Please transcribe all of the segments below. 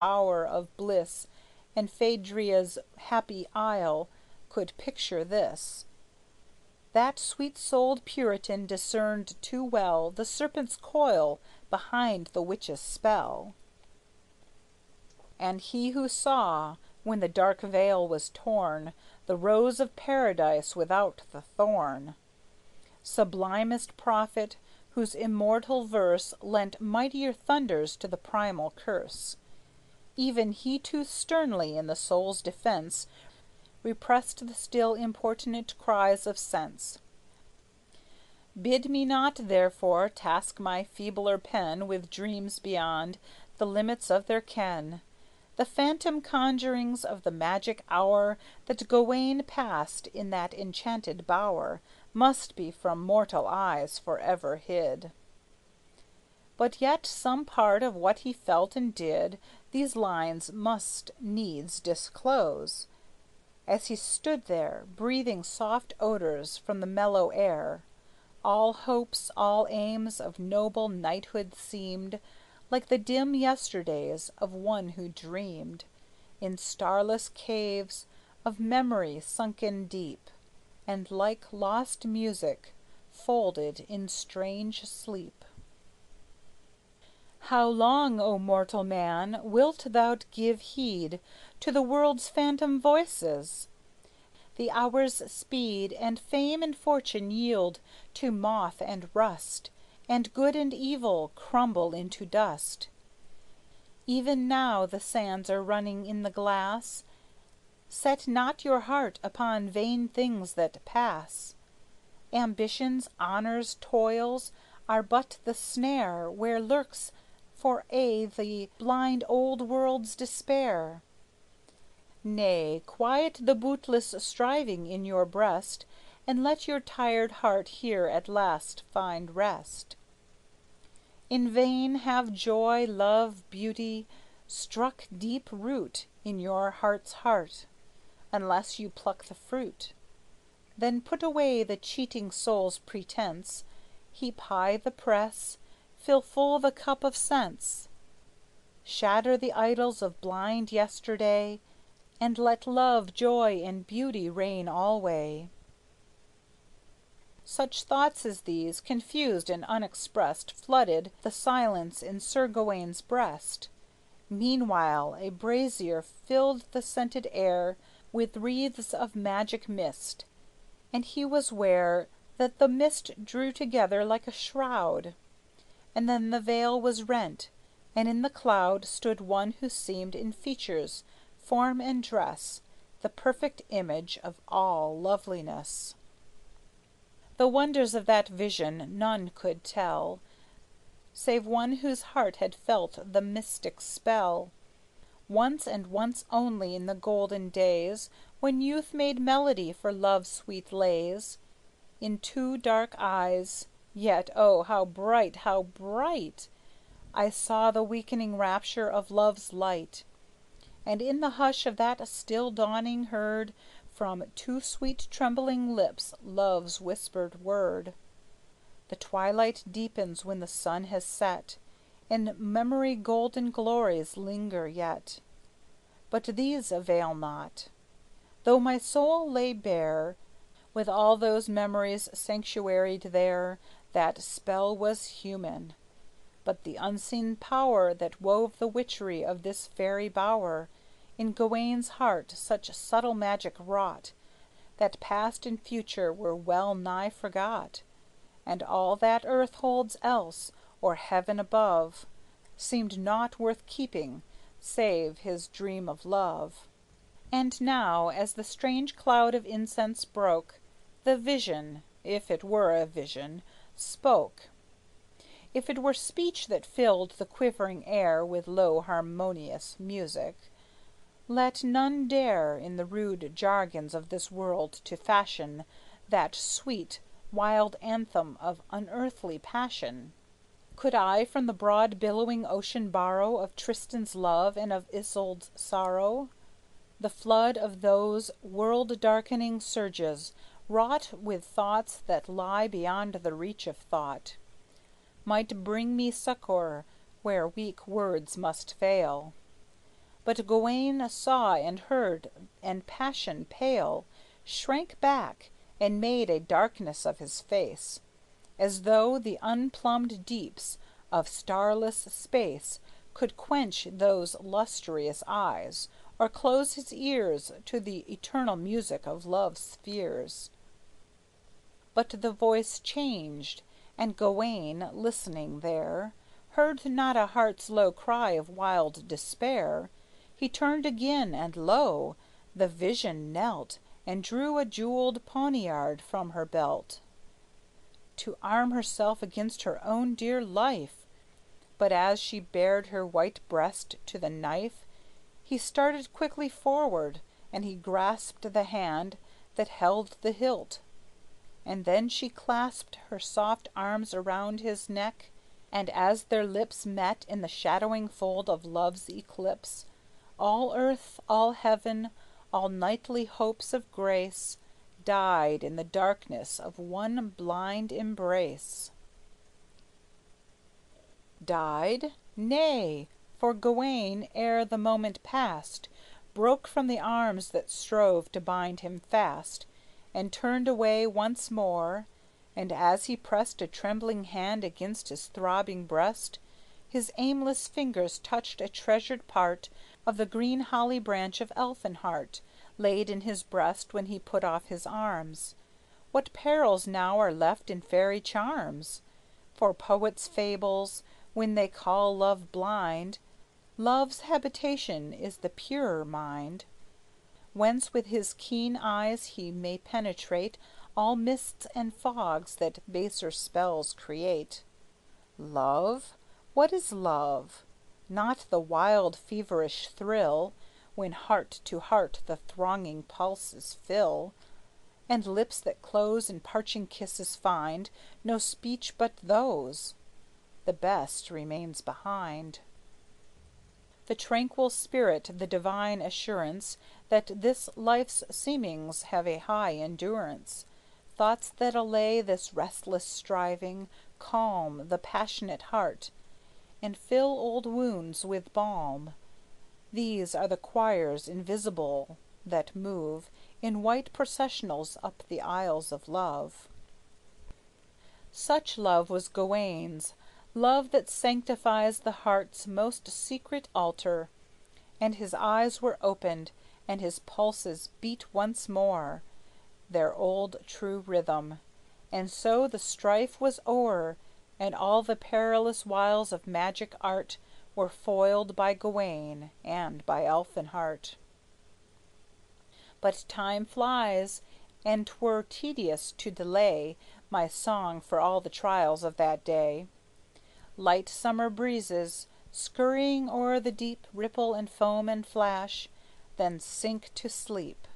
bower of bliss, and Phaedria's happy isle, could picture this. That sweet-souled Puritan discerned too well The serpent's coil behind the witch's spell; And he who saw, when the dark veil was torn, The rose of Paradise without the thorn, Sublimest prophet, whose immortal verse Lent mightier thunders to the primal curse, Even he too sternly in the soul's defense Repressed the still importunate cries of sense. Bid me not, therefore, task my feebler pen With dreams beyond the limits of their ken. The phantom conjurings of the magic hour That Gawayne passed in that enchanted bower Must be from mortal eyes forever hid. But yet some part of what he felt and did These lines must needs disclose, as he stood there, breathing soft odors from the mellow air. All hopes, all aims of noble knighthood seemed Like the dim yesterdays of one who dreamed In starless caves of memory sunken deep, And like lost music, folded in strange sleep. How long, O mortal man, wilt thou give heed To the world's phantom voices? The hours speed, And fame and fortune yield to moth and rust, And good and evil crumble into dust. Even now the sands are running in the glass. Set not your heart upon vain things that pass. Ambitions, honors, toils, are but the snare Where lurks for aye the blind old world's despair. Nay, quiet the bootless striving in your breast, And let your tired heart here at last find rest. In vain have joy, love, beauty, struck deep root In your heart's heart, unless you pluck the fruit. Then put away the cheating soul's pretense, Heap high the press, fill full the cup of sense, Shatter the idols of blind yesterday, And let love, joy, and beauty reign alway. Such thoughts as these, confused and unexpressed, Flooded the silence in Sir Gawayne's breast. Meanwhile a brazier filled the scented air With wreaths of magic mist, and he was ware That the mist drew together like a shroud, And then the veil was rent, and in the cloud Stood one who seemed in features, form, and dress The perfect image of all loveliness. The wonders of that vision none could tell, Save one whose heart had felt the mystic spell. Once and once only in the golden days, When youth made melody for love's sweet lays, In two dark eyes, yet oh, how bright, how bright! I saw the weakening rapture of love's light, And in the hush of that still dawning heard From two sweet trembling lips love's whispered word. The twilight deepens when the sun has set, And memory golden glories linger yet; But these avail not. Though my soul lay bare, With all those memories sanctuaried there, That spell was human; but the unseen power That wove the witchery of this fairy bower In Gawayne's heart such subtle magic wrought, That past and future were well nigh forgot, And all that earth holds else, or heaven above, Seemed naught worth keeping, save his dream of love. And now, as the strange cloud of incense broke, The vision, if it were a vision, spoke. If it were speech that filled the quivering air With low harmonious music, let none dare In the rude jargons of this world to fashion That sweet, wild anthem of unearthly passion. Could I from the broad billowing ocean borrow Of Tristan's love and of Isolde's sorrow, The flood of those world darkening surges, wrought With thoughts that lie beyond the reach of thought, Might bring me succor where weak words must fail. But Gawayne saw and heard, and passion pale Shrank back, and made a darkness of his face, As though the unplumbed deeps of starless space Could quench those lustrous eyes, or close his ears To the eternal music of love's spheres. But the voice changed, and Gawayne, listening there, Heard not a heart's low cry of wild despair. He turned again, and lo! the vision knelt, And drew a jeweled poniard from her belt, To arm herself against her own dear life. But as she bared her white breast to the knife, He started quickly forward, and he grasped The hand that held the hilt; and then she clasped Her soft arms around his neck, and as their lips Met in the shadowing fold of love's eclipse, All earth, all heaven, all knightly hopes of grace, Died in the darkness of one blind embrace. Died? Nay, for Gawayne, ere the moment passed, Broke from the arms that strove to bind him fast, And turned away once more; and as he pressed A trembling hand against his throbbing breast, His aimless fingers touched a treasured part Of the green holly branch of Elfinhart, Laid in his breast when he put off his arms. What perils now are left in fairy charms? For poets' fables, when they call love blind, Love's habitation is the purer mind, Whence with his keen eyes he may penetrate All mists and fogs that baser spells create. Love? What is love? Not the wild feverish thrill, When heart to heart the thronging pulses fill, And lips that close in parching kisses find No speech but those. The best remains behind. The tranquil spirit, the divine assurance That this life's seemings have a high endurance, Thoughts that allay this restless striving, calm The passionate heart, and fill old wounds with balm. These are the choirs invisible that move In white processionals up the aisles of love. Such love was Gawayne's, love that sanctifies The heart's most secret altar; and his eyes Were opened, and his pulses beat once more Their old true rhythm; and so the strife Was o'er, and all the perilous wiles Of magic art Were foiled by Gawayne and by Elfinhart. But time flies, and 'twere tedious to delay My song for all the trials of that day. Light summer breezes, scurrying o'er the deep, Ripple and foam and flash, then sink to sleep;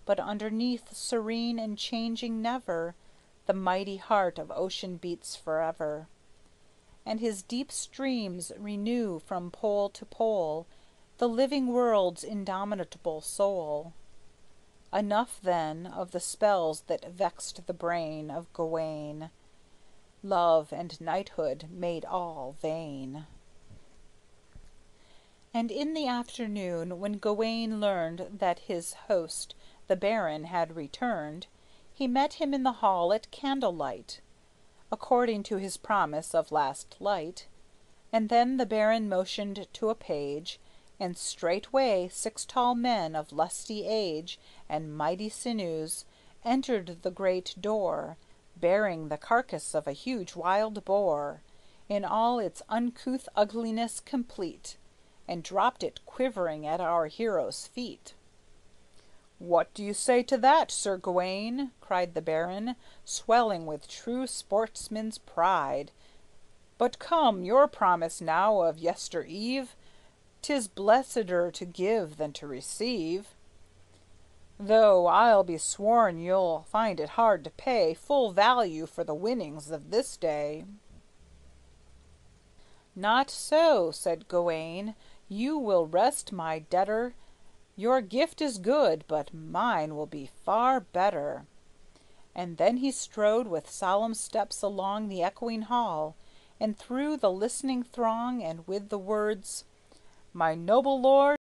But underneath, serene and changing never, The mighty heart of ocean beats forever, And his deep streams renew from pole to pole The living world's indomitable soul. Enough, then, of the spells that vexed the brain Of Gawayne; love and knighthood made all vain. And in the afternoon, when Gawayne learned That his host, the baron, had returned, He met him in the hall at candlelight, According to his promise of last light. And then the baron motioned to a page, And straightway 6 tall men of lusty age And mighty sinews entered the great door, Bearing the carcass of a huge wild boar, In all its uncouth ugliness complete, And dropped it quivering at our hero's feet. "What do you say to that, Sir Gawayne?" cried the baron, Swelling with true sportsman's pride. "But come, your promise now of yester eve, 'Tis blesseder to give than to receive; Though I'll be sworn you'll find it hard to pay Full value for the winnings of this day." "Not so," said Gawayne, "you will rest my debtor; Your gift is good, but mine will be far better." And then he strode with solemn steps along The echoing hall, and through the listening throng, And with the words, "My noble lord!